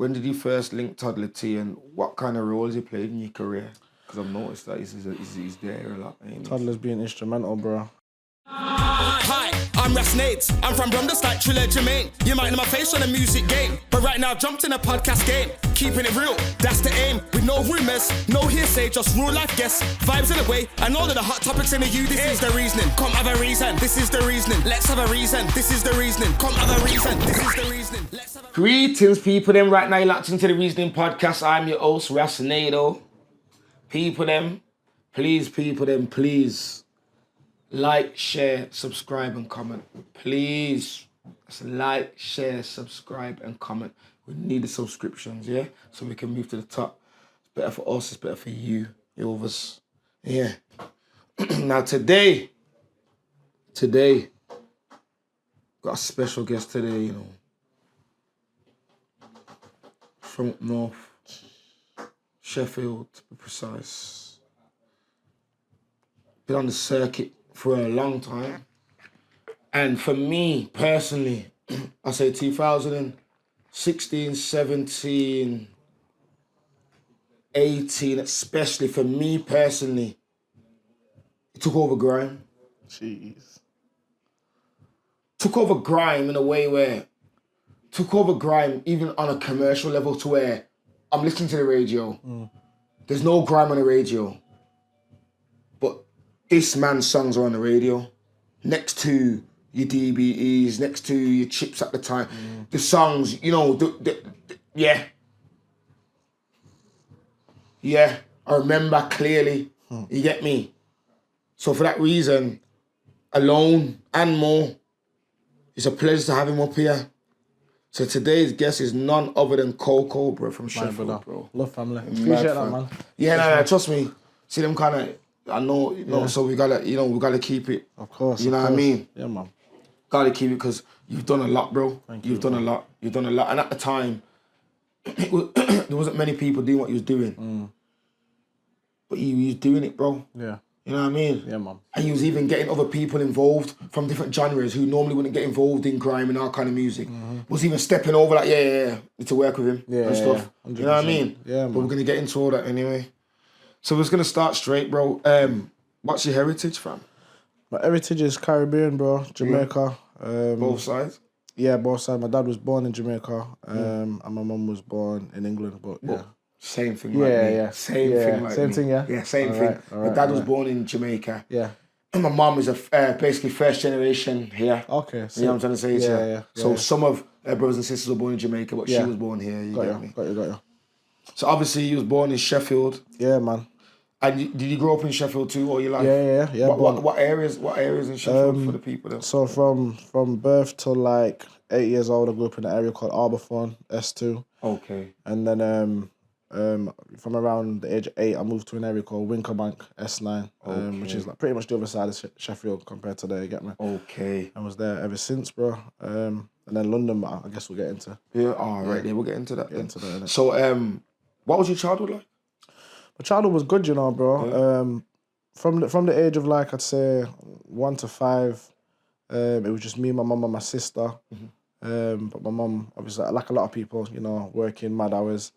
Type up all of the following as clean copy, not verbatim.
when did you first link Toddler T, and what kind of roles he played in your career? Because I've noticed that he's there a lot. Toddler's been instrumental, bro. Hi, I'm Rasnades. I'm from Bromdus like Triller Jermaine. You might know my face on the music game, but right now I've jumped in a podcast game. Keeping it real, that's the aim. With no rumours, no hearsay, just real life guests. Vibes in the way, and all of the hot topics in the U. This is the reasoning. Come have a reason. This is the reasoning. Let's have a reason. This is the reasoning. Come have a reason. This is the reasoning. Let's have a Greetings, people. Them right now, you're locked into the Reasoning Podcast. I'm your host, Rasnado. People, them, please. Like, share, subscribe, and comment. Please. Just like, share, subscribe, and comment. We need the subscriptions, yeah? So we can move to the top. It's better for us, it's better for you, Ilvers. Yeah. Now today, got a special guest today, you know. From up north. Sheffield, to be precise. Been on the circuit for a long time. And for me, personally, I say 2016, 17, 18, especially for me personally, it took over Grime. Jeez. Took over Grime in a way where, took over Grime even on a commercial level to where I'm listening to the radio. There's no Grime on the radio. But this man's songs are on the radio. Next to your DBEs, next to your chips at the time. The songs, you know, yeah. Yeah, I remember clearly. You get me? So for that reason, alone and more, it's a pleasure to have him up here. So today's guest is none other than COCO, bro, from Sheffield, bro. Love family. Appreciate that, man. Yeah, no, trust me. See them kind of, I know, you know, so we gotta keep it. Of course. You know what I mean? Yeah, man. Gotta keep it because you've done a lot, bro. You've done a lot. And at the time, there wasn't many people doing what you was doing. But you was doing it, bro. Yeah. You know what I mean? Yeah, man. And you was even getting other people involved from different genres who normally wouldn't get involved in grime and our kind of music. Was even stepping over like, yeah, need to work with him and stuff. You know what I mean? Yeah, man. But we're going to get into all that anyway. So we're just going to start straight, bro. What's your heritage, fam? My heritage is Caribbean, bro. Jamaica. Both sides? Yeah, both sides. My dad was born in Jamaica and my mum was born in England, but yeah. Same thing like me. Yeah. Same thing like Same me. thing, yeah? Yeah, same All thing. right, My dad was born in Jamaica. Yeah. And my mum is basically first generation here. Okay. You know what I'm trying to say? Yeah. So some of her brothers and sisters were born in Jamaica, but she was born here. You get me? Got you. So obviously you was born in Sheffield. Yeah, man. And did you grow up in Sheffield too all your life? Yeah. What areas in Sheffield for the people there? So from birth till like 8 years old, I grew up in an area called Arborthorne, S2. Okay. And then from around the age of 8, I moved to an area called Winkerbank, S9, which is like pretty much the other side of Sheffield compared to there, you get me? Okay. I was there ever since, bro. And then London, I guess we'll get into. Yeah, right. Yeah, we'll get into that. Innit? So, what was your childhood like? My childhood was good, you know, bro. Yeah. From the age of like, I'd say 1 to 5, it was just me, my mum and my sister. But my mum, obviously, like a lot of people, you know, working mad hours.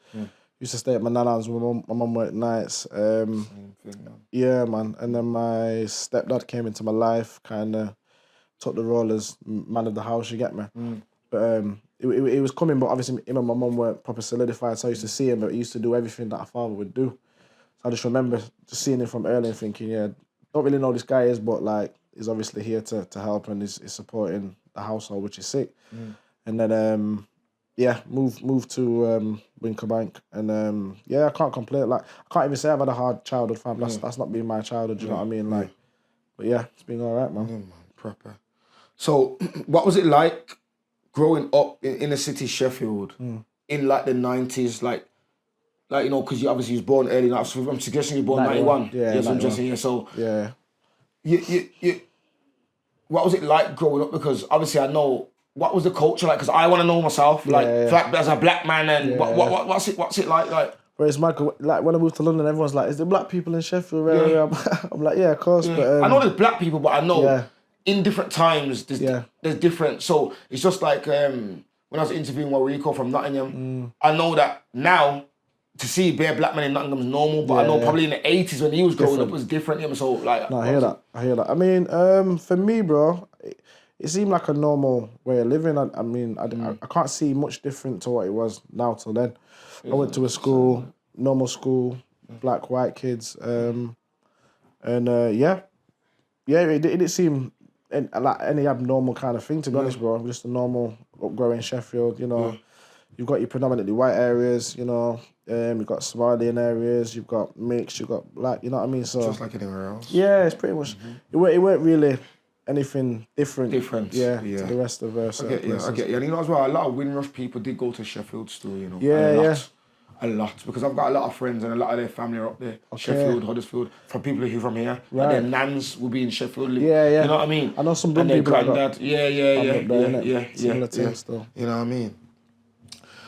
Used to stay at my nana's. My mum worked nights. Same thing, man. Yeah, man. And then my stepdad came into my life, kind of took the role as man of the house, you get me? But it was coming, but obviously him and my mum weren't proper solidified, so I used to see him, but he used to do everything that a father would do. So I just remember just seeing him from early and thinking, yeah, don't really know who this guy is, but like, he's obviously here to help and he's supporting the household, which is sick. And then, moved to Winkerbank, and I can't complain. Like, I can't even say I've had a hard childhood, fam. That's not been my childhood. You know what I mean? Like, but yeah, it's been all right, man. Yeah, man, proper. So, what was it like growing up in the city, Sheffield, in like the 90s, like you know, because you obviously was born early. Like, so I'm suggesting you were born 91. Yeah, so I'm just saying. So yeah, you, what was it like growing up? Because obviously I know. What was the culture like? Because I want to know myself, like as a black man, and what's it like? But it's mad, like when I moved to London, everyone's like, "Is there black people in Sheffield?" I'm like, "Yeah, of course." Yeah. But I know there's black people, but I know in different times there's different. So it's just like when when I was interviewing Warrico from Nottingham. I know that now, to see bare black men in Nottingham is normal, but I know probably in the 80s when he was growing up, it was different. So, like... No, I hear that. I mean, for me, bro, it seemed like a normal way of living. I mean, I can't see much different to what it was now till then. I went to a school, normal school, black, white kids, and it didn't seem like any abnormal kind of thing, to be honest, bro. Just a normal upgrowing Sheffield, you know. You've got your predominantly white areas, you know. You've got Somalian areas, you've got mixed, you've got black, you know what I mean? So just like anywhere else. Yeah, it's pretty much, it weren't really anything different. Yeah. To the rest of us. I get you. And you know as well, a lot of Windrush people did go to Sheffield still, you know. Yeah. A lot, because I've got a lot of friends and a lot of their family are up there. Okay. Sheffield, Huddersfield, from people who from here. Right. Like their nans will be in Sheffield. Yeah. You know what I mean? I know some people. Granddad. Yeah. Similar things still. You know what I mean?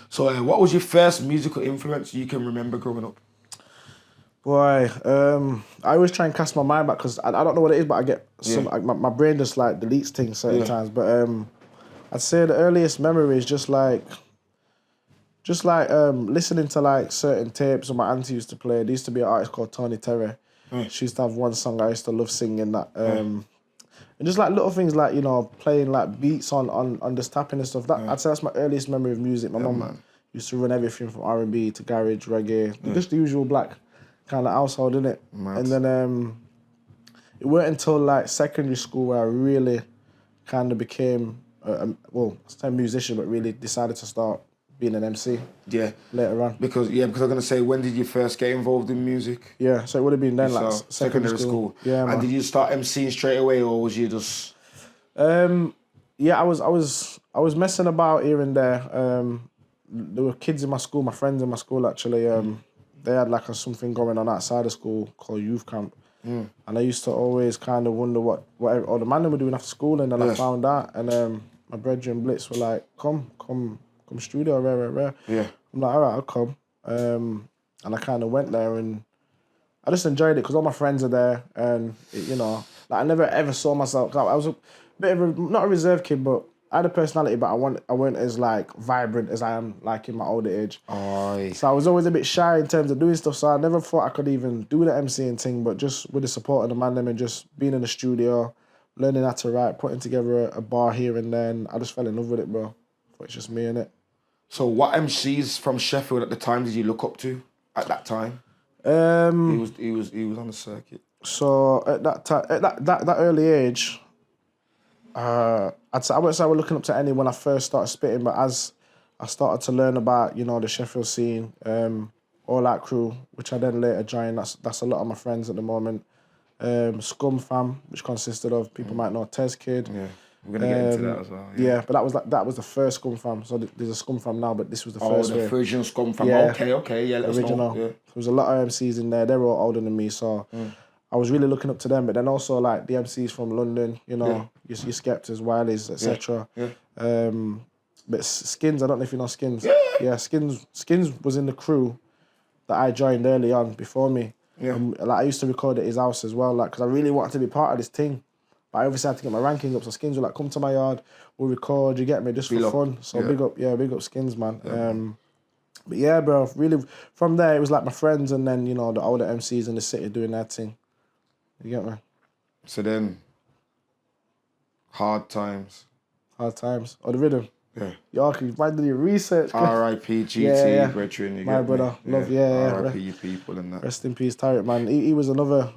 So, what was your first musical influence you can remember growing up? Boy, I always try and cast my mind back because I don't know what it is, but I get my brain just like deletes things certain times. But I'd say the earliest memory is just like listening to like certain tapes that my auntie used to play. There used to be an artist called Tony Terry. She used to have one song I used to love singing that. And just like little things like, you know, playing like beats on just tapping and stuff. That I'd say that's my earliest memory of music. My mum used to run everything from R&B to garage, reggae, just the usual black kind of household, innit? And then it weren't until like secondary school where I really kind of became, I was a musician, but really decided to start being an MC. Yeah. Later on. Because I'm going to say, when did you first get involved in music? Yeah, so it would have been then, like secondary school. Yeah, man. And did you start MCing straight away, or was you just... Yeah, I was messing about here and there. There were kids in my school, my friends in my school actually. They had like something going on outside of school called youth camp. And I used to always kind of wonder what all the man were doing after school, and then I found out, and my brethren Blitz were like, come studio, rare. Yeah. I'm like, all right, I'll come. And I kind of went there, and I just enjoyed it because all my friends are there, and you know, like I never ever saw myself. I was a bit of not a reserved kid, but I had a personality, but I weren't as like vibrant as I am like in my older age. Aye. So I was always a bit shy in terms of doing stuff. So I never thought I could even do the MCing thing, but just with the support of the man them and just being in the studio, learning how to write, putting together a bar here and then, I just fell in love with it, bro. But it's just me and it. So what MCs from Sheffield at the time did you look up to at that time? He was on the circuit. So at that early age, I wouldn't say I was looking up to any when I first started spitting, but as I started to learn about, you know, the Sheffield scene, all that crew, which I then later joined, that's a lot of my friends at the moment. Scum Fam, which consisted of people might know Tez Kid. Yeah. We're gonna get into that as well. Yeah, but that was the first Scum Fam. So there's a Scum Fam now, but this was the first. Oh, the original Scum Fam. Yeah. Okay, yeah, let original. us know. Yeah. There was a lot of MCs in there. They were all older than me, so I was really looking up to them. But then also like the MCs from London, you know, your Skeptors, Wileys, etc. Yeah. But Skins, I don't know if you know Skins. Yeah, Skins was in the crew that I joined early on before me. Yeah. Like I used to record at his house as well, like because I really wanted to be part of this thing. But I obviously had to get my ranking up, so Skins were like, come to my yard, we'll record, you get me, just for fun. So big up Skins, man. Yeah. But yeah, bro, really, from there, it was like my friends and then, you know, the older MCs in the city doing their thing. You get me? So then, Hard Times. Or the Rhythm. Yeah. Y'all can find your research. R.I.P. GT, brethren. My brother. Love, yeah. R.I.P. you people and that. Rest in peace, Tariq, man. He was another...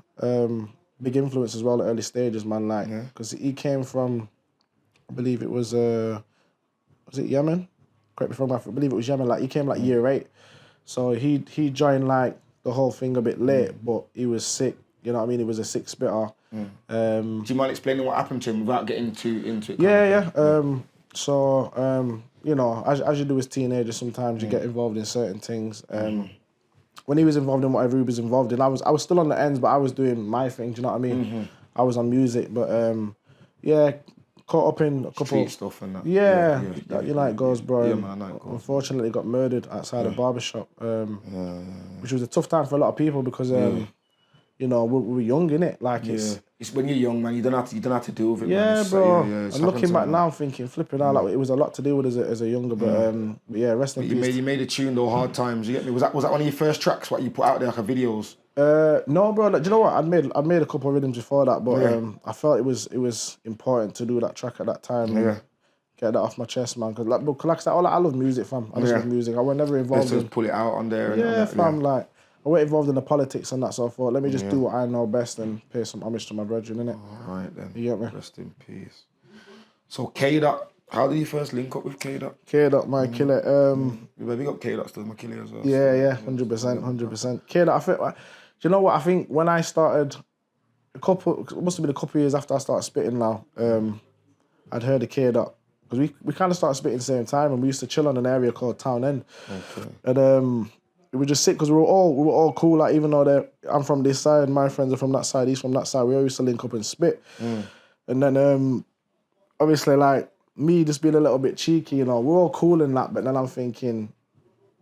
big influence as well at early stages, man. Like, because he came from, I believe it was it Yemen? Correct me if I'm wrong. I believe it was Yemen. Like, he came like year 8, so he joined like the whole thing a bit late, but he was sick. You know what I mean? He was a sick spitter. Do you mind explaining what happened to him without getting into it? Yeah. You know, as you do as teenagers, sometimes you get involved in certain things. When he was involved in whatever he was involved in, I was still on the ends, but I was doing my thing. Do you know what I mean? I was on music, but caught up in a couple street stuff and that. Yeah, you know how it goes, bro. Yeah, man, I know it goes. Unfortunately, got murdered outside a barbershop, which was a tough time for a lot of people because you know, we're young, innit? Like It's when you're young, man. You don't have to deal with it. yeah, man. It's, bro. it's I'm looking happened back to me, now, thinking, flipping out, like it was a lot to deal with as a younger, but yeah, rest in peace. You made a tune though, Hard Times. You get me? Was that one of your first tracks? What you put out there, like a videos? No, bro. Like, do you know what? I'd made a couple of rhythms before that, but I felt it was important to do that track at that time. And get that off my chest, man. Cause like I said, I love music, fam. I just love music. I was never involved in. Pull it out on there. Yeah, fam. Like I wasn't involved in the politics and that. So I thought, let me just do what I know best and pay some homage to my brethren, innit? All right then. You get me? Rest in peace. So K-Dot, how did you first link up with K-Dot? K-Dot, my killer. Big up K-Dot, still my killer as well. Yeah, 100%. K-Dot, I think. Do you know what? I think when I started, it must have been a couple of years after I started spitting. Now, I'd heard of K-Dot because we kind of started spitting at the same time, and we used to chill on an area called Town End. Okay. And it was just sick because we were all cool. Like even though I'm from this side, my friends are from that side, he's from that side. We all used to link up and spit. And then obviously like me just being a little bit cheeky, you know, we're all cool and that. But then I'm thinking,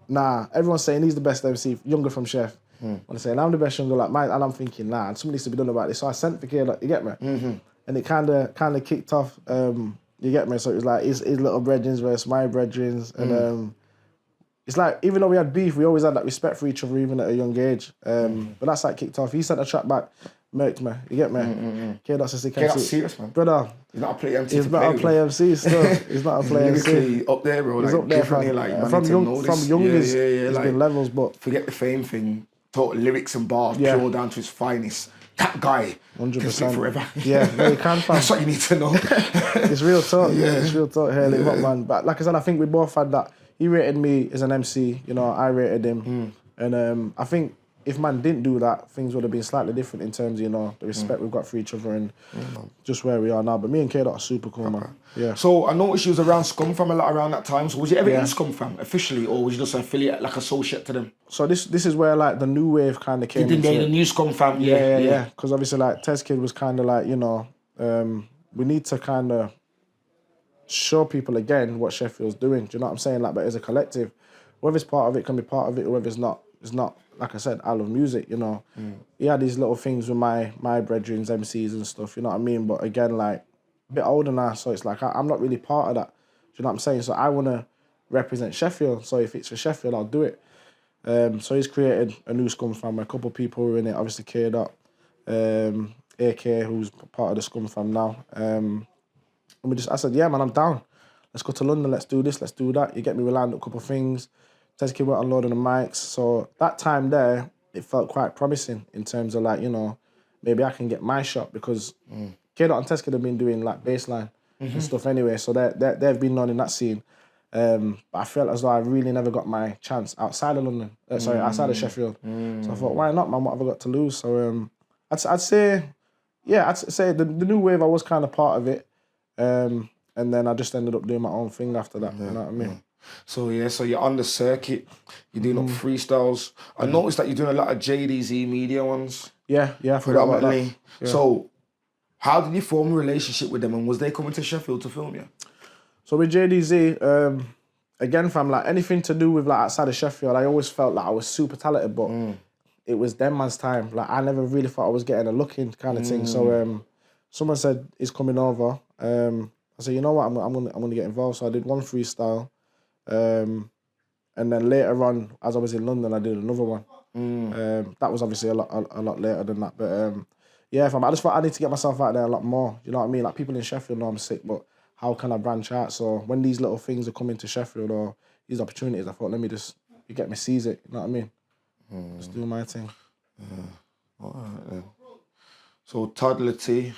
nah, everyone's saying he's the best MC, younger from Chef. I'm saying I'm the best younger like mine, and I'm thinking, nah, something needs to be done about this. So I sent for K-Dot, you get me? And it kind of kicked off. You get me? So it was like his little brethrens versus my brethrens, and it's like even though we had beef, we always had that respect for each other, even at a young age. But that's like kicked off. He sent a track back, murked me. You get me? K-Dot's a sick MC. K-Dot's serious, man. Brother, he's not a play MC. He's not a play MC still. He's not a play MC. Up there, bro. He's like, up there, differently, like from youngest. There's like, been levels, but forget the fame thing. Total lyrics and bars, pure down to his finest. That guy 100% can speak forever. Yeah, no, he can. That's what you need to know. It's real talk. It's real talk. Hell, up, man. But like I said, I think we both had that. He rated me as an MC. You know, I rated him, and I think if man didn't do that, things would have been slightly different in terms of, you know, the respect we've got for each other and just where we are now. But me and K-Dot are super cool, man. Yeah. So I noticed you was around Scum Fam a lot around that time. So was you ever in Scum Fam officially, or was you just an affiliate, like associate to them? So this is where like the new wave kind of came. You did the new Scum Fam, yeah. Because obviously like Tez Kid was kind of like, you know, we need to kind of show people again what Sheffield's doing. Do you know what I'm saying? Like, but as a collective, whoever's part of it can be part of it. Whoever's not is not. Like I said, I love music, you know. He had these little things with my brethrens, MCs and stuff, you know what I mean? But again, like, a bit older now, so it's like, I'm not really part of that. Do you know what I'm saying? So I want to represent Sheffield, so if it's for Sheffield, I'll do it. So he's created a new Scum Fam, a couple of people were in it, obviously K-Dot, AK, who's part of the Scum Fam now. And I said, yeah, man, I'm down. Let's go to London, let's do this, let's do that. You get me, we lined up a couple of things. Tez Kid went unloading the mics. So that time there, it felt quite promising in terms of like, you know, maybe I can get my shot because K-Dot and Tez Kid have been doing like bassline and stuff anyway. So they've been known in that scene. But I felt as though I really never got my chance outside of London. Outside of Sheffield. So I thought, why not, man? What have I got to lose? So I'd say the new wave, I was kind of part of it. And then I just ended up doing my own thing after that. You know what I mean? So you're on the circuit, you're doing up freestyles. I noticed that you're doing a lot of JDZ media ones. Yeah, I forgot about that. Yeah. So how did you form a relationship with them, and was they coming to Sheffield to film you? So with JDZ, again fam, like anything to do with like outside of Sheffield, I always felt like I was super talented, but it was them man's time. Like I never really thought I was getting a look in kind of thing. So someone said he's coming over. I said, you know what, I'm gonna get involved. So I did one freestyle. And then later on, as I was in London, I did another one. That was obviously a lot later than that. But yeah, fam, I just thought I need to get myself out there a lot more. You know what I mean? Like people in Sheffield know I'm sick, but how can I branch out? So when these little things are coming to Sheffield or these opportunities, I thought, let me just get me seize it. You know what I mean? Just do my thing. All right, then. So Toddler T.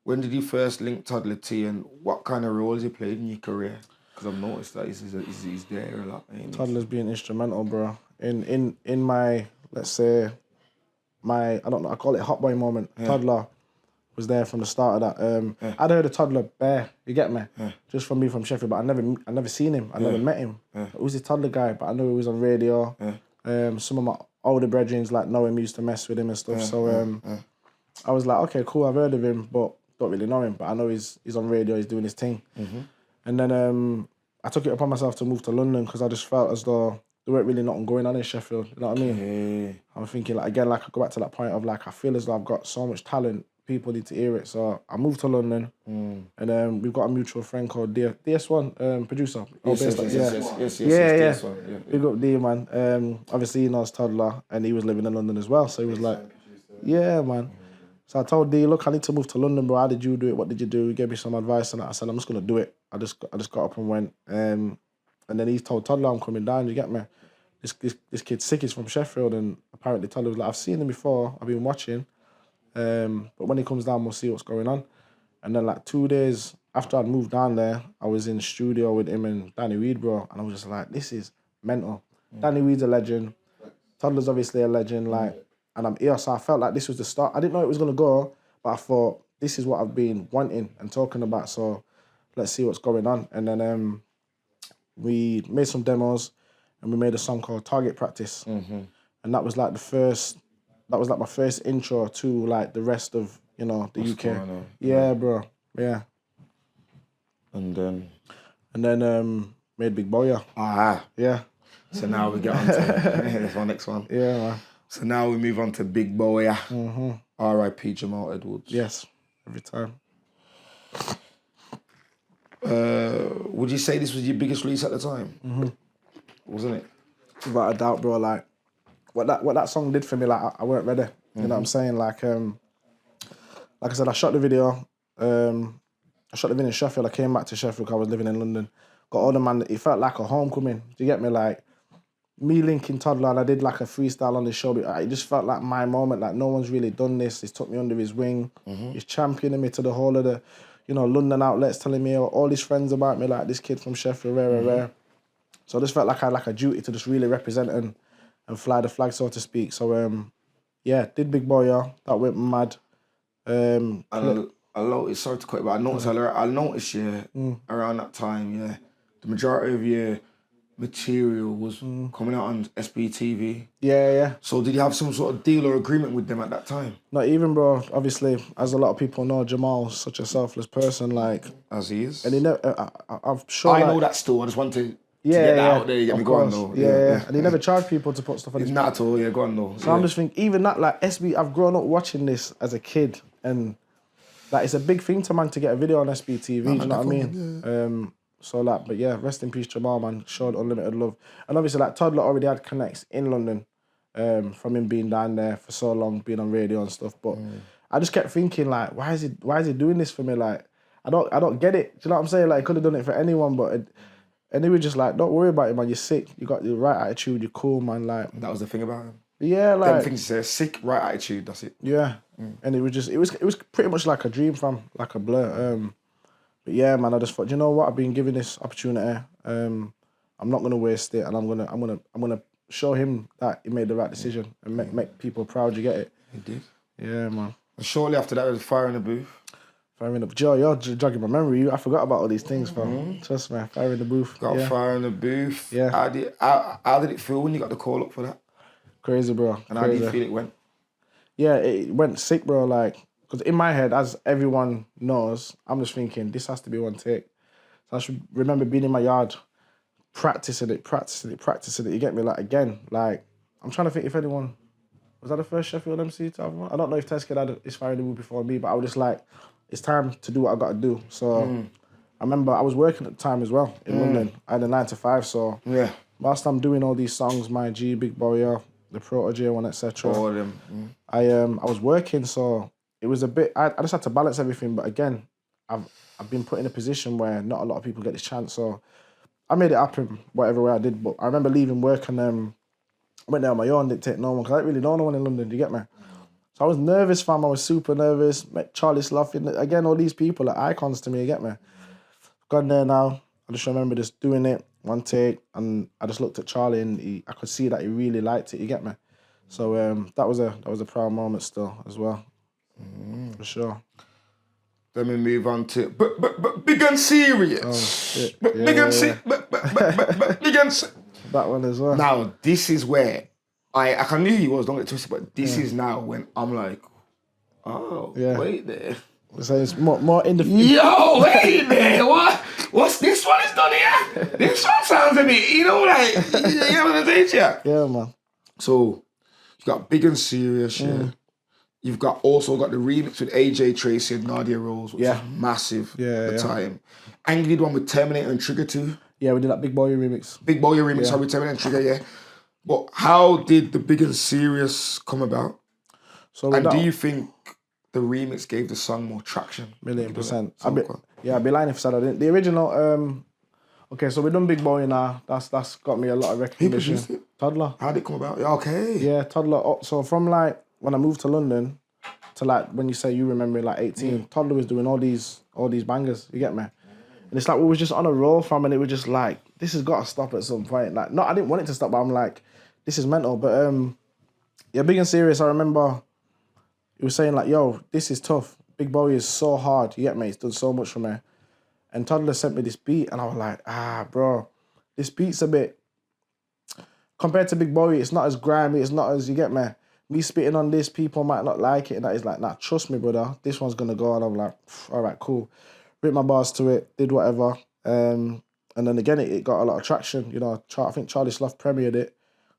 When did you first link Toddler T, and what kind of roles he played in your career? Because I've noticed that he's there a lot. Toddler's been instrumental, bro. In my, let's say, I don't know, I call it hot boy moment. Yeah. Toddler was there from the start of that. I'd heard of Toddler bare, you get me? Just from me from Sheffield, but I never seen him. I never met him. Who's the Toddler guy? But I knew he was on radio. Some of my older brethren like know him, used to mess with him and stuff. So I was like, okay, cool, I've heard of him, but don't really know him, but I know he's on radio, he's doing his thing. And then I took it upon myself to move to London because I just felt as though there weren't really nothing going on in Sheffield. You know what I mean? Yeah. I'm thinking, like, again, like, I go back to that point of, like, I feel as though I've got so much talent, people need to hear it. So I moved to London, and we've got a mutual friend called DS1, producer. Yes. Yeah. Big up D, man. Obviously, he knows Toddler, and he was living in London as well. So he was like, yeah, man. So I told D, look, I need to move to London, bro. How did you do it? What did you do? He gave me some advice, and I said, I'm just gonna do it. I just got up and went. And then he told Toddler, I'm coming down. You get me? This kid's sick. He's from Sheffield, and apparently Toddler was like, I've seen him before. I've been watching. But when he comes down, we'll see what's going on. And then like 2 days after I'd moved down there, I was in the studio with him and Danny Weed, bro. And I was just like, this is mental. Danny Weed's a legend. Toddler's obviously a legend. Like, and I'm here, so I felt like this was the start. I didn't know it was gonna go, but I thought this is what I've been wanting and talking about. So let's see what's going on. And then we made some demos, and we made a song called Target Practice. And that was like my first intro to like the rest of, you know, the UK. Yeah, bro. Yeah. And then made Big Boy. Yeah. So now we get on to that's our next one. Yeah, man. So now we move on to Big Boy. R.I.P. Jamal Edwards. Yes, every time. Would you say this was your biggest release at the time? Wasn't it? Without a doubt, bro. Like what that song did for me, like I weren't ready. You know what I'm saying? Like I said, I shot the video. I shot the video in Sheffield. I came back to Sheffield because I was living in London. Got all the man. It felt like a homecoming. Do you get me? Like me linking Toddler, and I did like a freestyle on the show. But it just felt like my moment. Like no one's really done this. He's took me under his wing. He's championing me to the whole of the, you know, London outlets, telling me all his friends about me. Like this kid from Sheffield, rare. So I just felt like I had like a duty to just really represent and fly the flag, so to speak. So yeah, did Big Boy, that went mad. I noticed, sorry to quit, but I noticed around that time, the majority of your material was coming out on SBTV. Yeah. So did you have some sort of deal or agreement with them at that time? Not even, bro. Obviously, as a lot of people know, Jamal's such a selfless person, like as he is. And he never. I'm sure. I know that still. I just want to get that out there. You get me going though. Yeah. And he never charged people to put stuff on his. Not at all. Yeah, go on though. So I'm just thinking, even that, like SB. I've grown up watching this as a kid, and like it's a big thing to man to get a video on SBTV. Do you know what I mean? Yeah. So like, but yeah, rest in peace, Jamal, man. Showed unlimited love, and obviously like Toddler already had connects in London, from him being down there for so long, being on radio and stuff. But I just kept thinking like, why is he doing this for me? Like, I don't get it. Do you know what I'm saying? Like, could have done it for anyone, but. And they were just like, don't worry about it, man. You're sick. You got the right attitude. You're cool, man. Like that was the thing about him. Yeah, like them things say sick, right attitude. That's it. Yeah, and it was pretty much like a dream, fam, like a blur. But yeah, man, I just thought, you know what? I've been given this opportunity. I'm not gonna waste it, and I'm gonna show him that he made the right decision and make people proud. You get it? He did. Yeah, man. And shortly after that, was Fire in the Booth. Fire in the Joe, you're jogging my memory. I forgot about all these things, fam. Trust me, Fire in the Booth. Got Fire in the Booth. Yeah. How did it feel when you got the call up for that? Crazy, bro. And how do you feel it went? Yeah, it went sick, bro. Like, because in my head, as everyone knows, I'm just thinking, this has to be one take. So I should remember being in my yard, practicing it. You get me? Like, again, like, I'm trying to think if anyone... Was that the first Sheffield MC to have one? I don't know if Teskid had his Fire in the Booth before me, but I was just like, it's time to do what I got to do. So I remember I was working at the time as well in London. I had a 9 to 5, so whilst I'm doing all these songs, My G, Big Boy, the Protege one, etc. All of them. I was working, so it was a bit. I just had to balance everything. But again, I've been put in a position where not a lot of people get this chance. So I made it happen whatever way I did. But I remember leaving work and I went there on my own. Didn't take no one because I didn't really know no one in London. Do you get me? So I was nervous, fam. I was super nervous. Met Charlie Slough. Again, all these people are icons to me. You get me? Gone there now. I just remember just doing it, one take, and I just looked at Charlie and I could see that he really liked it. You get me? So that was a proud moment still as well, for sure. Then we move on to but big and serious. Oh shit! Big and serious. Big and serious. That one as well. Now this is where I can knew he was. Don't get twisted, but this is now when I'm like, wait there. So it's more in the Yo, wait there. What's this one is done here. This one sounds a bit, you know, like, you know what I'm saying to you? Yeah, man. So, you got Big and Serious, yeah. You've also got the remix with AJ Tracy and Nadia Rose, which is massive at the time. And you did one with Terminator and Trigger too. Yeah, we did that Big Boy remix. Big Boy remix, sorry, with Terminator and Trigger, yeah. But how did the Big and Serious come about? So and do you think the remix gave the song more traction? 1,000,000%. I'd be lying if I said I didn't. The original, okay, so we done Big Boy now. That's got me a lot of recognition. Who produced it? Toddler. How did it come about? Yeah, okay. Yeah, Toddler. So from like when I moved to London to like when you say you remember like 18, Toddler was doing all these bangers. You get me? And it's like we was just on a roll from, and it was just like this has got to stop at some point. Like, no, I didn't want it to stop, but I'm like, this is mental. But yeah, Big and Serious. I remember he was saying like, yo, this is tough. Big Boy is so hard. You get me? He's done so much for me. And Toddler sent me this beat, and I was like, bro, this beat's a bit compared to Big Boy. It's not as grimy. It's not as, you get me. Me spitting on this, people might not like it, and that is like, nah, trust me, brother, this one's gonna go. And I'm like, all right, cool. Ripped my bars to it, did whatever. And then again, it got a lot of traction. You know, I think Charlie Sloth premiered it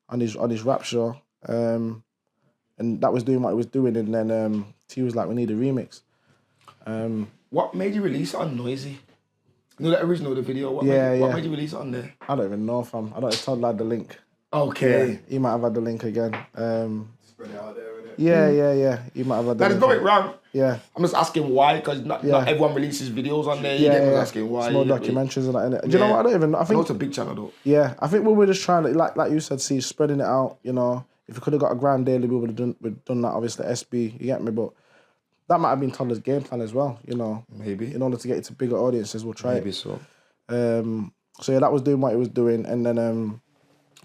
on his rap show. And that was doing what it was doing. And then T was like, we need a remix. What made you release it on Noisy? You know that original, the video? What made you release it on there? I don't even know, fam. I don't know, Todd had the link. Okay. Yeah, he might have had the link again. Spread it out there, innit? Yeah. He might have had the That is link. nothing wrong. Yeah. I'm just asking why, because not everyone releases videos on there. You get me asking why. Small documentaries and that, innit? Do you know what? I don't even know. I I know think it's a big channel though. Yeah, I think we were just trying to, like you said, see, spreading it out, you know. If we could have got a Grime Daily, we would have done that, obviously, SB, you get me? But that might have been Toddler's game plan as well, you know. Maybe. In order to get it to bigger audiences, we'll try Maybe it. so. So yeah, that was doing what it was doing. And then I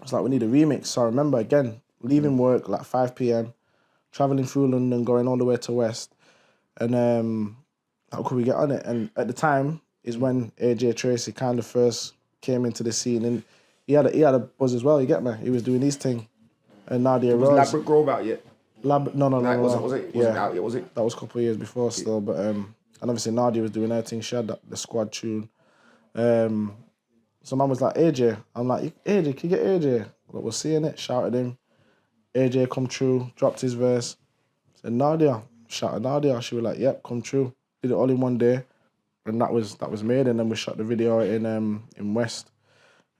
was like, we need a remix. So I remember, again, leaving work like 5 p.m, travelling through London, going all the way to West. And how could we get on it? And at the time is when AJ Tracy kind of first came into the scene. And he had a buzz as well, you get me? He was doing his thing. And Nadia Rose. Was Labrador Grove out yet? No. Was it out yet? Was it? That was a couple of years before still. But and obviously Nadia was doing her thing. She had the squad tune. So man was like, AJ. I'm like, AJ, can you get AJ? Like, we're seeing it. Shouted him. AJ come true. Dropped his verse. Said Nadia. Shouted Nadia. She was like, yep, come true. Did it all in one day. And that was made. And then we shot the video in West.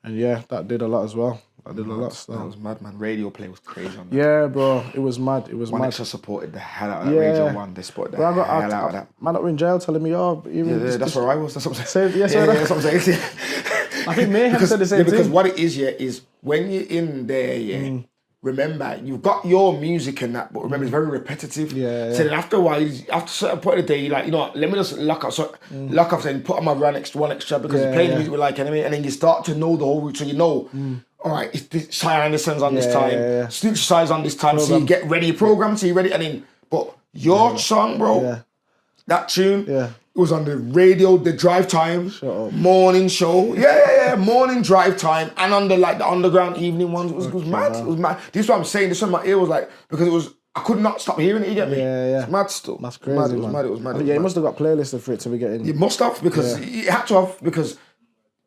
And yeah, that did a lot as well. That did a lot. So. That was mad, man. Radio play was crazy on that. Yeah, bro. It was mad. It was One mad. Extra supported the hell out of that. Radio 1. They supported the hell out of that. Man, that were in jail telling me, that's where I was. That's what I'm saying. That's what I'm saying. I think Mayhem said the same thing. Because what it is, is when you're in there, remember, you've got your music and that, but remember, it's very repetitive. Yeah. So then after a while, after a certain point of the day, you're like, you know what, let me just lock up and put on my one extra because you're playing the music we like anyway, and then you start to know the whole route, so you know, all right, it's this Shy Anderson's on this time, Snooch Shy's on this time, so you get ready, program, so you're ready, and then, but your song, bro, that tune, it was on the radio, the drive time, morning show, morning drive time, and on the underground evening ones. It was mad. It was mad. This is what I'm saying. This is what my ear was like, because I could not stop hearing it. You get me? Yeah. It's mad still. That's crazy. It was mad. Yeah, you must have got playlists for it to be getting. You must have, because you had to have, because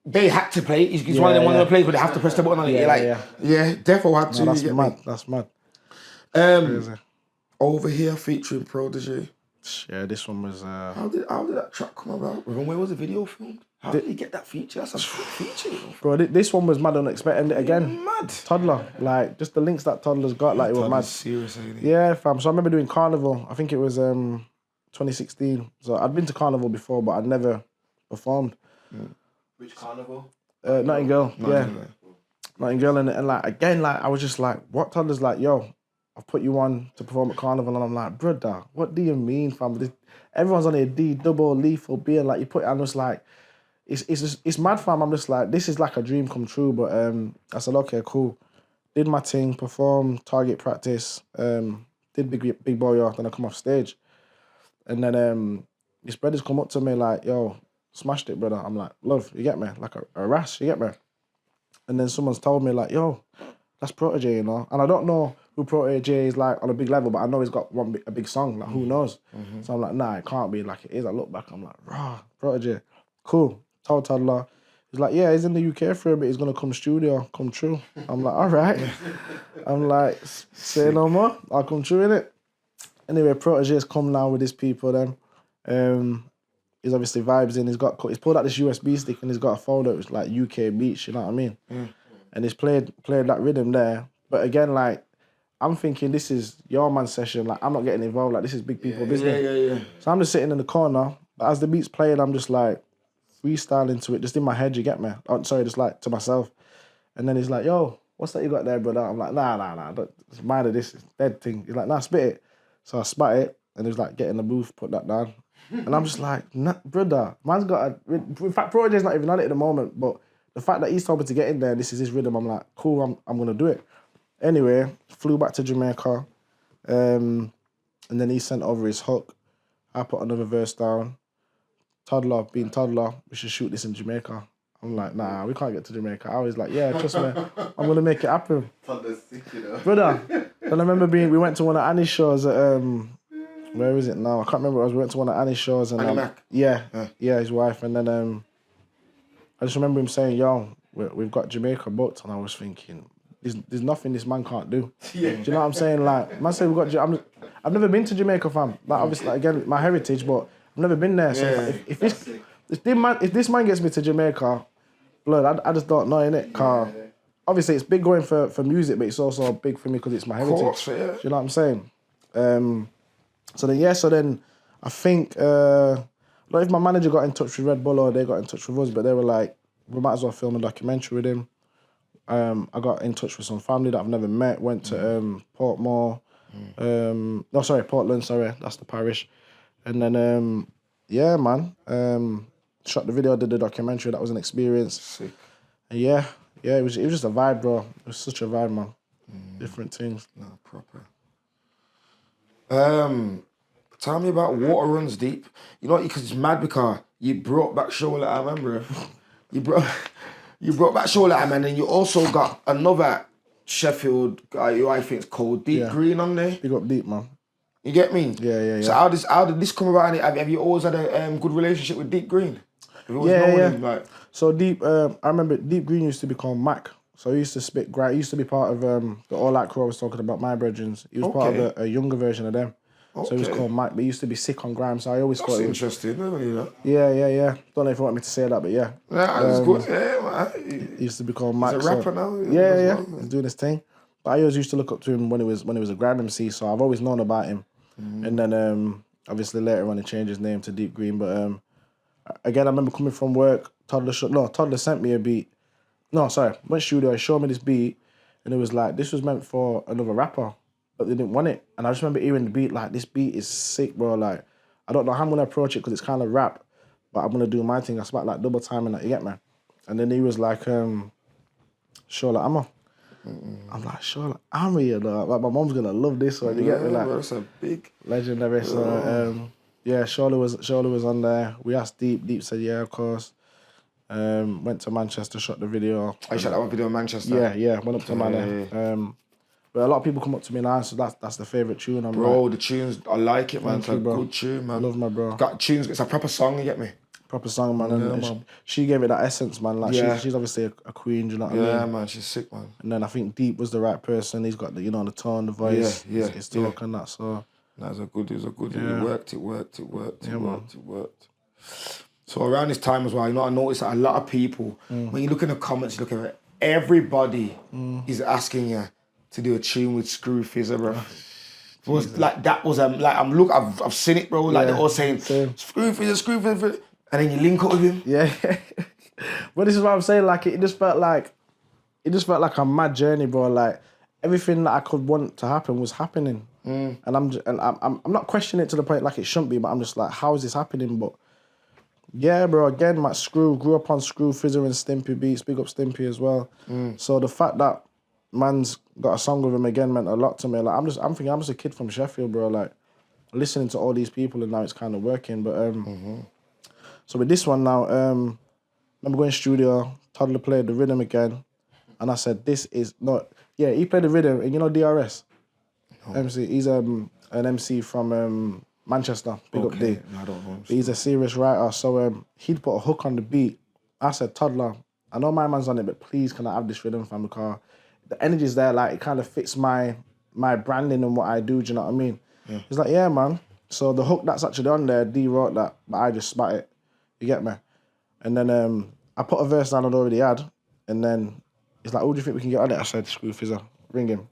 they had to play it. It's one of the plays, but they have to press the button on it. Yeah, defo had to. No, that's you get mad. Me? That's mad. Crazy. Over Here featuring Prodigy. Yeah, this one was. How did that track come about? Where was the video filmed? How did you get that feature? That's a good feature, you know. Bro, this one was mad unexpected. And again, mad. Toddler, like just the links that Toddler's got, like it was mad. Seriously. Yeah, fam. So I remember doing Carnival. I think it was 2016. So I'd been to Carnival before, but I'd never performed. Which carnival? Nightingale. Nightingale, and like again, like I was just like, what? Toddler's like, yo, I've put you on to perform at Carnival, and I'm like, brother, what do you mean, fam? Everyone's on a D, double, lethal, beer, like you put it, I'm just like, it's mad, fam. I'm just like, this is like a dream come true, but I said, okay, cool. Did my thing, performed, target practice, did Big Boy Off, then I come off stage. And then this brother's come up to me like, yo, smashed it, brother. I'm like, love, you get me? Like a rash, you get me? And then someone's told me like, yo, that's Protege, you know? And I don't know who Protege is like on a big level, but I know he's got a big song, like who knows? So I'm like, nah, it can't be like it is. I look back, I'm like, rah, Protege. Cool. Told Toddler, He's like, yeah, he's in the UK for a bit. He's gonna come studio, come true. I'm like, all right. I'm like, say no more. I'll come true in it. Anyway, Protege's come now with his people. Then, he's obviously vibes in. He's pulled out this USB stick and he's got a folder which like UK beats. You know what I mean? And he's played that rhythm there. But again, like, I'm thinking this is your man's session. Like, I'm not getting involved. Like, this is big people business. Yeah. So I'm just sitting in the corner. But as the beat's playing, I'm just like freestyling to it, just in my head. You get me? Oh, sorry, just like to myself. And then he's like, "Yo, what's that you got there, brother?" I'm like, "Nah. It's mine of this dead thing." He's like, "Nah, spit it." So I spat it, and he was like, "Get in the booth, put that down." And I'm just like, "Nah, brother, man's got a." In fact, Protege's not even on it at the moment, but the fact that he's told me to get in there, this is his rhythm. I'm like, cool. I'm gonna do it. Anyway, flew back to Jamaica, and then he sent over his hook. I put another verse down. Toddler, we should shoot this in Jamaica. I'm like, nah, we can't get to Jamaica. I was like, yeah, trust me, I'm gonna make it happen. Fantastic, you know. Brother, and I remember we went to one of Annie's shows at, where is it now? I can't remember. We went to one of Annie's shows and Annie Mac? yeah, his wife. And then I just remember him saying, yo, we've got Jamaica booked. And I was thinking, there's nothing this man can't do. Yeah. Do you know what I'm saying? Like, man said I've never been to Jamaica, fam. Like, obviously, like, again, my heritage, but I've never been there. So if this man gets me to Jamaica, blood, I just don't know, innit? Cause obviously it's big going for music, but it's also big for me because it's my heritage. Course, yeah. Do you know what I'm saying? So then I think like if my manager got in touch with Red Bull or they got in touch with us, but they were like, we might as well film a documentary with him. I got in touch with some family that I've never met, went to Portmore. Portland, that's the parish. And then, yeah, man, shot the video, did the documentary. That was an experience. Sick. And yeah, it was just a vibe, bro. It was such a vibe, man. Different things. No, proper. Tell me about Water Runs Deep. You know, because it's mad because you brought back Shola, I remember. You brought back Shola, man, and you also got another Sheffield guy who I think is called Deep Green on there. Big up Deep, man. You get me? Yeah. So how did this come about? Have you always had a good relationship with Deep Green? Yeah. So Deep, I remember Deep Green used to be called Mac. So he used to spit Grime. He used to be part of the All That Crew I was talking about, my brethrens. He was part of a younger version of them. So he was called Mac, but he used to be sick on Grime. So I always thought That's interesting, isn't it? Yeah. Don't know if you want me to say that, but yeah. Yeah, that's good. Yeah, man. He used to be called Mac. He's a rapper now. Yeah. He's doing his thing. But I always used to look up to him when he was a Grime MC. So I've always known about him. And then obviously later on he changed his name to Deep Green. But again, I remember coming from work. Toddler sent me a beat. Went studio. He showed me this beat, and it was like this was meant for another rapper, but they didn't want it. And I just remember hearing the beat like, this beat is sick, bro. Like, I don't know how I'm gonna approach it because it's kind of rap, but I'm gonna do my thing. I spent like double time and that, you get me? And then he was like, sure, like Ammo. I'm like, sure, like Ammo, you know? Like, my mom's gonna love this one. You get me? Like, bro, that's a big legendary. So Shirley was on there. We asked Deep. Deep said, yeah, of course. Went to Manchester, shot the video. I shot that one video in Manchester. Yeah. Went up to Manchester. But a lot of people come up to me now, so that's the favourite tune. The tunes, I like it, man. It's a good tune, man. Love my bro. Got tunes, it's a proper song, you get me? Proper song, man. And she gave it that essence, man. Like she's obviously a queen, do you know what I mean? Yeah, man, she's sick, man. And then I think Deep was the right person. He's got the the tone, the voice, his talk and that. So it was a good. It worked. So around this time as well, I noticed that a lot of people, when you look in the comments, you look at it, everybody is asking you to do a tune with Screw Fizzer, bro. It was like that was I've seen it, bro. Like they're all saying Screw Fizzer, and then you link up with him. Yeah. But this is what I'm saying. Like it just felt like a mad journey, bro. Like everything that I could want to happen was happening, and I'm not questioning it to the point like it shouldn't be, but I'm just like, how is this happening? But yeah, bro. Again, my grew up on Screw Fizzer and Stimpy beats. Big up Stimpy as well. So the fact that man's got a song with him again meant a lot to me. Like I'm thinking I'm just a kid from Sheffield, bro. Like listening to all these people and now it's kind of working. But so with this one now, remember going studio. Toddler played the rhythm again, and I said, "This is not." Yeah, he played the rhythm, and you know DRS, MC. He's an MC from Manchester. Big up D. No, I don't know. He's a serious writer, so he'd put a hook on the beat, I said, Toddler, I know my man's on it, but please can I have this rhythm, fam? Because the energy's there, like it kind of fits my branding and what I do, do you know what I mean? Yeah. He's like, yeah, man. So the hook that's actually on there, D wrote that, but I just spat it. You get me? And then I put a verse down I'd already had, and then he's like, who do you think we can get on it? I said, Screw Fizzer, ring him.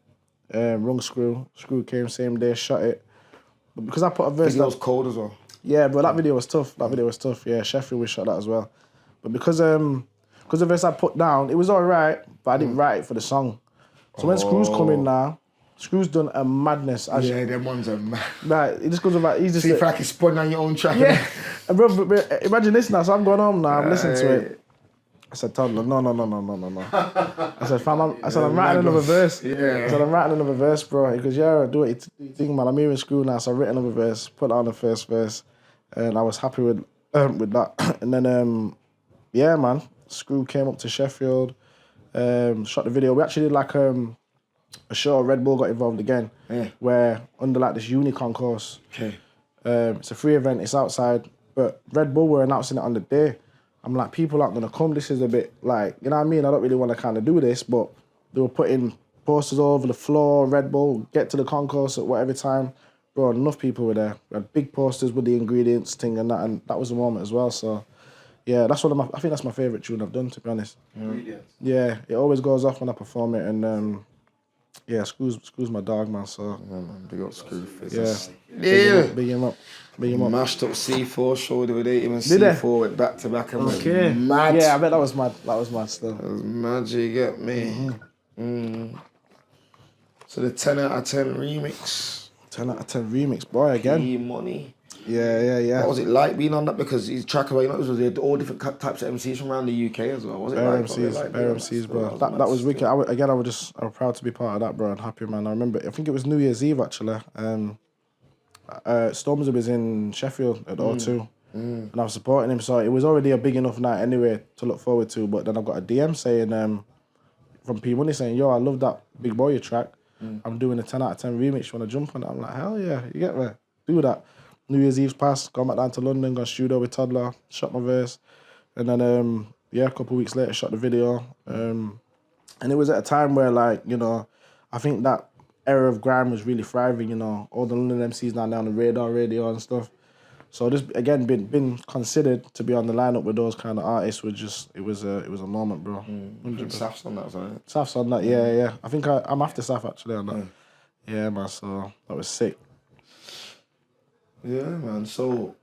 Rung Screw came same day, shot it. But because I put a verse Video's cold as well. Yeah, bro, that video was tough. Yeah, Sheffield, we shot that as well. But because the verse I put down, it was all right, but I didn't write it for the song. So when Screw's coming now, Screw's done a madness. Them ones are mad. Right, it just goes about, he's just... See if I can spun on your own track. Yeah, and bro, imagine this now. So I'm going home now, I'm listening to it. I said, Toddler, no. I said, fam, I'm writing another verse. Yeah. I said, I'm writing another verse, bro. He goes, yeah, do it. You think, man, I'm hearing Screw now, so I wrote another verse, put on the first verse, and I was happy with that. And then, yeah, man, Screw came up to Sheffield, shot the video. We actually did like a show. Red Bull got involved again, where under like this Unicorn course. Okay. It's a free event. It's outside, but Red Bull were announcing it on the day. I'm like, people aren't gonna come. This is a bit like, you know what I mean? I don't really want to kind of do this, but they were putting posters all over the floor. Red Bull, get to the concourse at whatever time. Bro, enough people were there. We had big posters with the ingredients thing and that was the moment as well. So, yeah, that's I think that's my favourite tune I've done, to be honest. Yeah, it always goes off when I perform it, and yeah, Screw's my dog, man. So Big up Screw. yeah, big him up. Mashed up C4 show the other day. Even Did C4 went back to back and okay. went mad. Yeah, I bet that was mad. That was mad still. That was mad, you get me? So the 10 out of 10 remix. 10 out of 10 remix, boy, again. Money. Yeah. What was it like being on that? Because he's track about, they had all different types of MCs from around the UK as well. Was it Bare like? MCs, bro. That was wicked. I was proud to be part of that, bro, and happy, man. I remember, I think it was New Year's Eve, actually. Stormzy was in Sheffield at O2, and I was supporting him, so it was already a big enough night anyway to look forward to. But then I got a DM saying, from P Money saying, yo, I love that Big Boy track. I'm doing a 10 out of 10 remix. You want to jump on it? I'm like, hell yeah, you get me? Do that. New Year's Eve's passed, gone back down to London, got studio with Toddler, shot my verse, and then a couple of weeks later, shot the video. And it was at a time where, like, you know, I think that era of grime was really thriving, you know, all the London MCs now on the radar, radio and stuff. So just again been considered to be on the lineup with those kind of artists was just it was a moment, bro. 100%. Saf's on that, isn't it? Saf's on that, yeah. I think I'm after Saf actually on that. Yeah, man. So that was sick. Yeah, man. So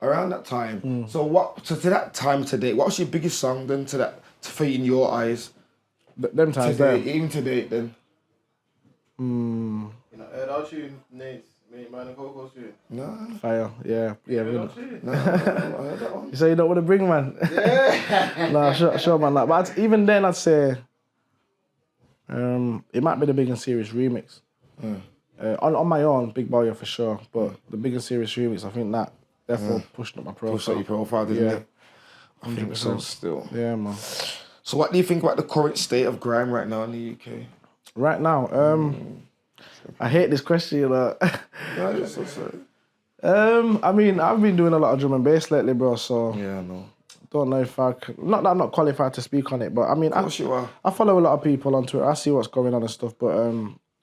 around that time, so to that time today, what was your biggest song then for in your eyes? Them times today, there. even today then. You know, heard our tune, Nate's Man and COCO's tune. No. Fire, yeah. No, I heard that one. You say you don't want to bring, man? Yeah. Nah, sure, man. Like, but even then, I'd say it might be the Big and Serious remix. On my own, Big Boy for sure, but the Big and Serious remix, I think that therefore pushed up my profile. Pushed up your profile, didn't it? I think so 100%. still. Yeah, man. So what do you think about the current state of grime right now in the UK? Right now, I hate this question, you know. No, just so sorry. I mean, I've been doing a lot of drum and bass lately, bro, so Yeah, I know. don't know if I can... Not that I'm not qualified to speak on it, but I mean, Of course you are. I follow a lot of people on Twitter. I see what's going on and stuff, but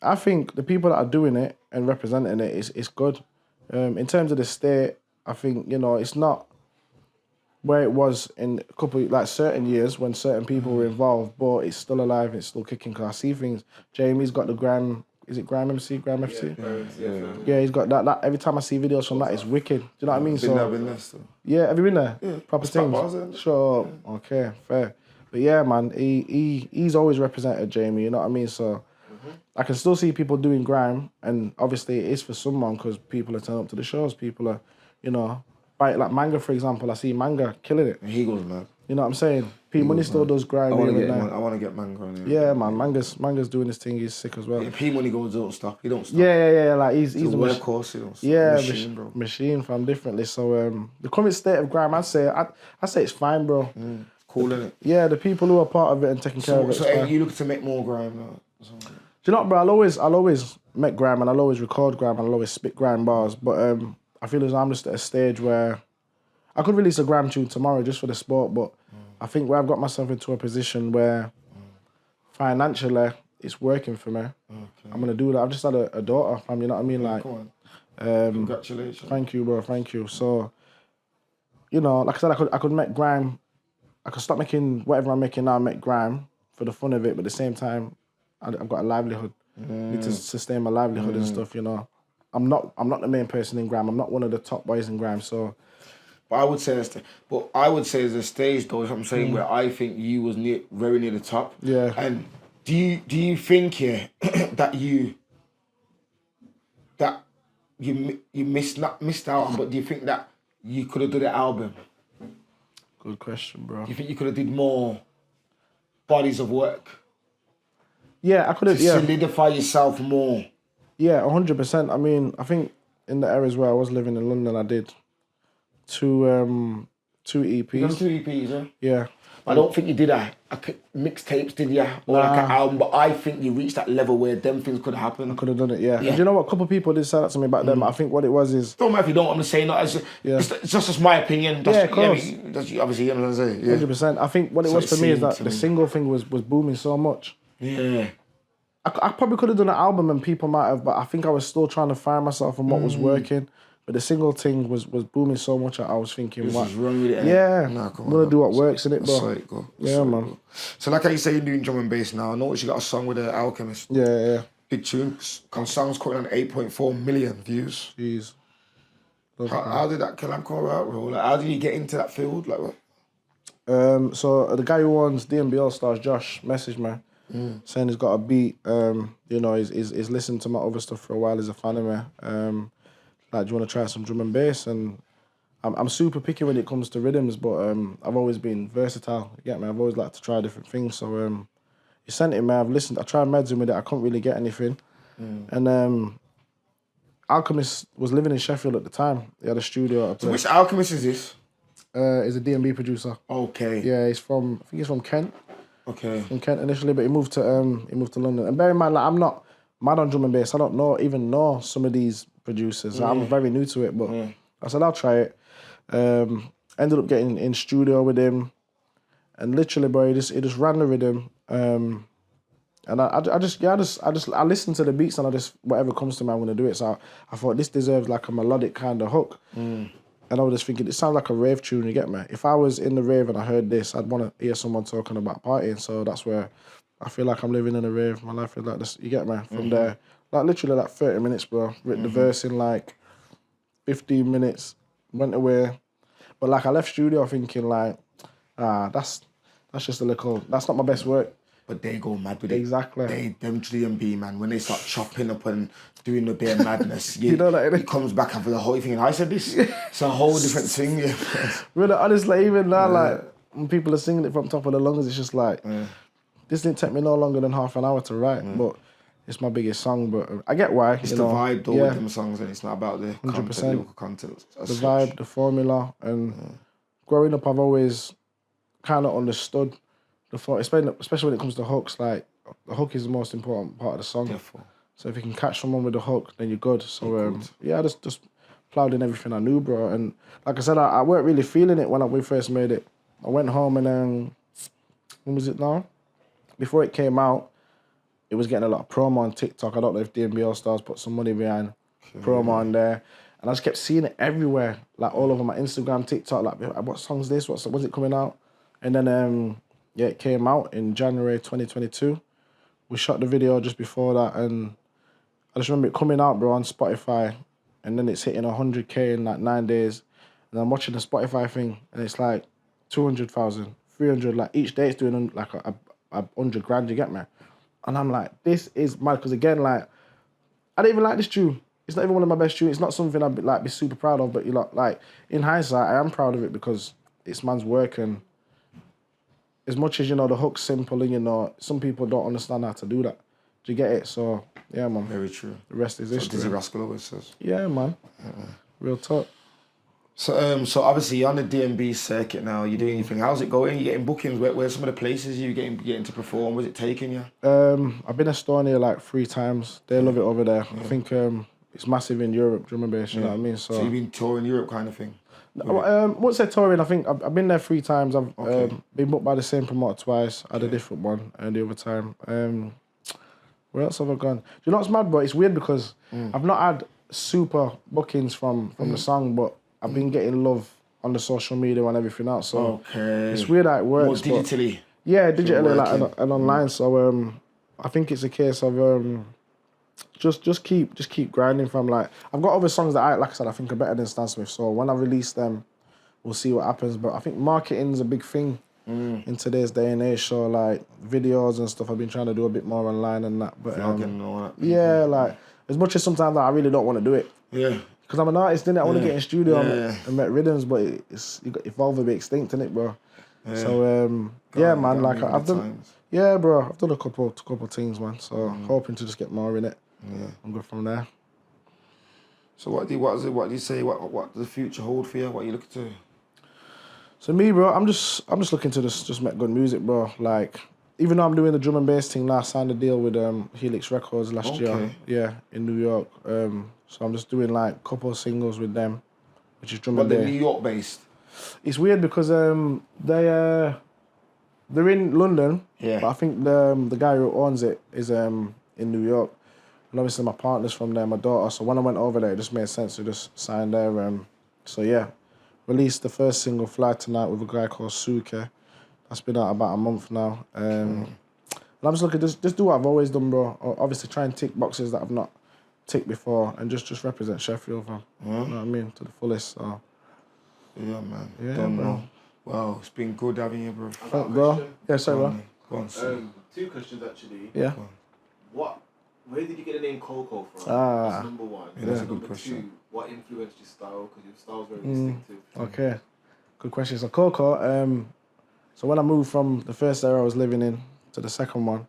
I think the people that are doing it and representing it is good. In terms of the state, I think, you know, it's not where it was in a couple, like certain years when certain people were involved, but it's still alive, it's still kicking, because I see things. Jamie's got the Grime, is it Grime MC, Grime FC? Yeah, he's got that. Every time I see videos from that, it's wicked. Do you know what I mean? Been there still. Yeah, have you been there? Yeah. Proper It's top things? bars, isn't it? Sure, okay, fair. But yeah, man, he's always represented Jamie, you know what I mean? So I can still see people doing grime, and obviously it is for someone because people are turning up to the shows, people are, you know, like Manga, for example, I see Manga killing it. He goes mad. You know what I'm saying? P Money still does grime. I want here to and get there. I want to get Manga on here. Yeah, man, Manga's doing his thing, he's sick as well. If P Money goes, don't stop. He don't stop. Yeah, like he's He's a the workhorse. He don't stop. Yeah, Machine, bro. machine from differently. So the current state of grime, I'd say it's fine, bro. Cool, innit? Yeah, the people who are part of it and taking care of it. So it's fine. you look to make more grime now? Do you know what, bro? I'll always make grime and I'll always record grime and I'll always spit grime bars. But I feel as I'm just at a stage where I could release a grime tune tomorrow just for the sport, but I think where I've got myself into a position where financially it's working for me. I'm gonna do that. I've just had a daughter, fam. You know what I mean? Like, Come on. Congratulations. thank you, bro. Thank you. So, you know, like I said, I could make grime. I could stop making whatever I'm making now and make grime for the fun of it, but at the same time, I've got a livelihood. I need to sustain my livelihood and stuff, you know. I'm not the main person in grime. I'm not one of the top boys in grime, so... But I would say there's a stage though, what I'm saying, where I think you was very near the top. Yeah. And do you think that you missed out on, but do you think that you could have done an album? Good question, bro. Do you think you could have did more bodies of work? Yeah, I could have. To Yeah, solidify yourself more. yeah, 100%. I mean, I think in the areas where I was living in London, I did two EPs. You done 2 EPs, huh? Yeah. I don't think you did a mixtapes, did you? Or like an album, but I think you reached that level where them things could happen. I could have done it, yeah. And do you know what? A couple of people did say that to me back then, but I think what it was is... Don't matter if you don't want to say that. It's just my opinion. Yeah, of course. Obviously, you know what I'm saying? Yeah. 100%. I think what it was for me is that the single thing was booming so much. Yeah. I probably could have done an album and people might have, but I think I was still trying to find myself and what was working. But the single thing was booming so much that I was thinking, This what? is wrong with it. Yeah, Nah, come I'm gonna do what works in it, bro. Sorry, go. Yeah, Sorry, man. go. So like how you say you're doing drum and bass now, I noticed you got a song with the Alchemist. Yeah. Big tune. Song's currently on 8.4 million views. Jeez. How did that collab come about, bro? Like, how did you get into that field? Like what? So the guy who owns DMB All Stars, Josh, messaged me saying he's got a beat. You know, he's listened to my other stuff for a while. He's a fan of me. Like, do you want to try some drum and bass? And I'm super picky when it comes to rhythms, but I've always been versatile. You get me? I've always liked to try different things. So he sent it, man. I've listened. I tried meddling with it. I couldn't really get anything. And Alchemist was living in Sheffield at the time. He had a studio. So which Alchemist is this? He's a D&B producer. Okay. Yeah, I think he's from Kent. Okay. From Kent initially, but he moved to London. And bear in mind, like, I'm not mad on drum and bass. I don't even know some of these producers. I'm very new to it, but I said I'll try it. Ended up getting in studio with him, and literally, boy, he just ran the rhythm. And I listen to the beats and I just whatever comes to me, I'm gonna do it. So I thought this deserves like a melodic kind of hook. And I was just thinking, it sounds like a rave tune, you get me? If I was in the rave and I heard this, I'd want to hear someone talking about partying. So that's where I feel like I'm living in a rave. My life is like this, you get me? From there, like literally like 30 minutes, bro. Written the verse in like 15 minutes, went away. But like I left studio thinking like, that's just a little, that's not my best work. But they go mad with it. Exactly. Them DMB, man, when they start chopping up and doing the bare madness, You know that, innit? it comes back after the whole thing. I said this, it's a whole different thing. Yeah. Really, honestly, even now, like, when people are singing it from top of the lungs, it's just like, this didn't take me no longer than half an hour to write, but it's my biggest song. But I get why. It's the vibe, though, with them songs, and it's not about the 100%. content, lyrical content. The vibe, the formula, and growing up, I've always kind of understood especially when it comes to hooks. Like, the hook is the most important part of the song. Therefore. So if you can catch someone with a hook, then you're good. So I just plowed in everything I knew, bro. And like I said, I weren't really feeling it when we first made it. I went home and then, when was it now? Before it came out, it was getting a lot of promo on TikTok. I don't know if DMB All Stars put some money behind promo on there. And I just kept seeing it everywhere, like all over my Instagram, TikTok, like, what song's this? When's it coming out? And then, it came out in January 2022. We shot the video just before that, and I just remember it coming out, bro, on Spotify, and then it's hitting 100K in like 9 days. And I'm watching the Spotify thing, and it's like 200,000, 300, like each day it's doing like a 100 grand, you get me? And I'm like, this is mad, because again, like, I don't even like this tune. It's not even one of my best tunes. It's not something I'd be super proud of, but you know, like, in hindsight, I am proud of it because it's man's work, and as much as, you know, the hook's simple and, you know, some people don't understand how to do that. Do you get it? So, yeah, man. Very true. The rest is history. Dizzy Rascal always says. Yeah, man. Real talk. So, obviously you're on the DMB circuit now. You're doing anything. How's it going? You getting bookings? Where some of the places you getting to perform? Was it taking you? I've been to Estonia like 3 times. They love it over there. I think it's massive in Europe, drum and bass, you know what I mean? So you've been touring Europe kind of thing? I won't say touring. I think I've been there 3 times. I've been booked by the same promoter twice. I had a different one the other time. Where else have I gone? Do you know what's mad, bro? It's weird because I've not had super bookings from the song, but I've been getting love on the social media and everything else. So it's weird how it works. More digitally. Yeah, digitally like, and online. So I think it's a case of just keep grinding. From like I've got other songs that like I said, I think are better than Stan Smith. So when I release them, we'll see what happens. But I think marketing's a big thing in today's day and age. So like videos and stuff, I've been trying to do a bit more online and that. But yeah, like as much as sometimes I really don't want to do it. Yeah. Because I'm an artist, innit? I want to get in studio and make rhythms, but you got evolve a bit extinct, innit, bro? Yeah. So man, like I've done, bro, I've done a couple things, man. So hoping to just get more in it. Yeah, and go from there. So what do you say? What does the future hold for you? What are you looking to? So me, bro, I'm just looking to just make good music, bro. Like even though I'm doing the drum and bass thing now, I signed a deal with Helix Records last year. Yeah, in New York. So I'm just doing like a couple of singles with them, which is drum and bass. But they're New York based. It's weird because they're in London. Yeah. But I think the guy who owns it is in New York. And obviously my partner's from there, my daughter. So when I went over there, it just made sense to just sign there. So yeah, released the first single, Fly Tonight, with a guy called Suke. That's been out about a month now. And I'm just looking, just do what I've always done, bro. Obviously try and tick boxes that I've not ticked before and just represent Sheffield, fam. You know what I mean? To the fullest, so. Yeah, man. Yeah, Don't bro. know. Wow, it's been good having you, bro. Thank, bro. Yeah, sorry, bro. Go on, 2 questions, actually. Yeah. Where did you get the name COCO from? That's number 1. Yeah, that's a good question. 2, what influenced your style? Because your style's very distinctive. Okay. Good question. So COCO, so when I moved from the first area I was living in to the second one,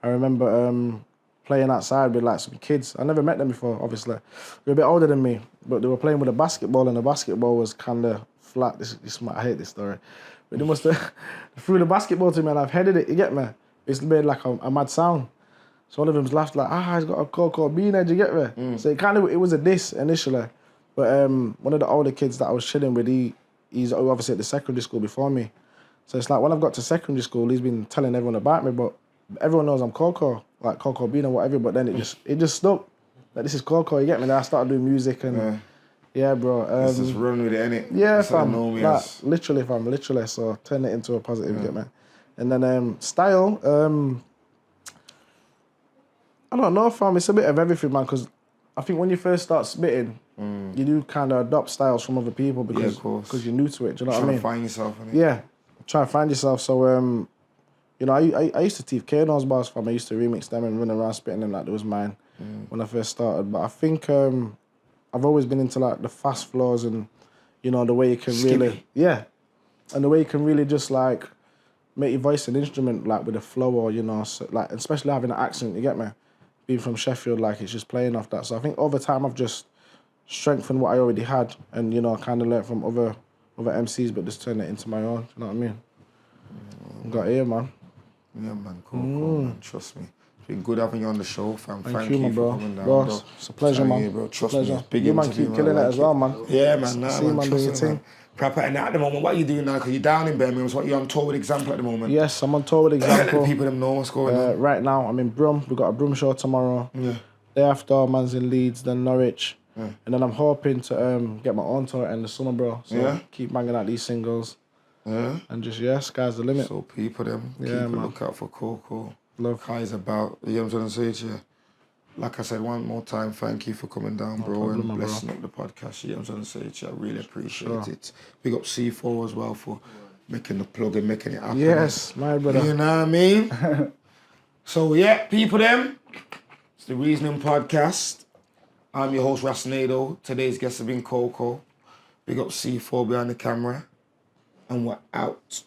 I remember playing outside with like some kids. I never met them before, obviously. They were a bit older than me, but they were playing with a basketball and the basketball was kind of flat. I hate this story. But they must have threw the basketball to me and I've headed it, you get me? It's made like a mad sound. So one of them's laughed like, he's got a COCO bean head, you get me? So it was a diss initially. But one of the older kids that I was chilling with, he's obviously at the secondary school before me. So it's like when I've got to secondary school, he's been telling everyone about me, but everyone knows I'm COCO, like COCO bean or whatever, but then it just stuck. Like this is COCO, you get me? Then I started doing music and yeah, bro. Just run with it, innit? Yeah, fam. Like, literally, fam, literally. So turn it into a positive, you get me? And then style, I don't know, fam. It's a bit of everything, man, because I think when you first start spitting, you do kind of adopt styles from other people because you're new to it. Do you know what I mean? Trying to find yourself, innit? Yeah, try and find yourself. So, you know, I used to teeth K-No's bars, fam. I used to remix them and run around spitting them like it was mine when I first started. But I think I've always been into like the fast flows and, you know, the way you can really... Yeah. And the way you can really just like make your voice an instrument like with a flow or, you know, so, like especially having an accent, you get me? Being from Sheffield, like it's just playing off that. So I think over time I've just strengthened what I already had and, you know, kind of learned from other MCs, but just turned it into my own. You know what I mean? Got here, man. Yeah, man. Cool, man. Trust me. It's been good having you on the show, fam. Thank you my for coming down, bro. bro. It's a pleasure, man. You, bro. Trust pleasure. me. Big you, man, interview, keep killing it as well, man. Yeah, man. Nah, see you, man, doing your thing. Proper. And at the moment, what are you doing now? Because you're down in Birmingham. So what, you're on tour with Example at the moment? Yes, I'm on tour with Example. Let the people them know what's going on. Right now, I'm in Brum. We've got a Brum show tomorrow. Yeah. Day after, man's in Leeds, then Norwich. And then I'm hoping to get my own tour in the summer, bro. So keep banging out these singles. Yeah. And just, sky's the limit. So people them, keep a lookout for COCO. Love. Kai's about, you know what I'm trying to say to you? Like I said, one more time, thank you for coming down, bro, and blessing up the podcast. You know what I'm trying to say to you? I really appreciate it. Big up C4 as well for making the plug and making it happen. Yes, my brother. You know what I mean? So yeah, people them, it's the Reasoning Podcast. I'm your host, Rasnado. Today's guests have been COCO. Big up C4 behind the camera. And we're out.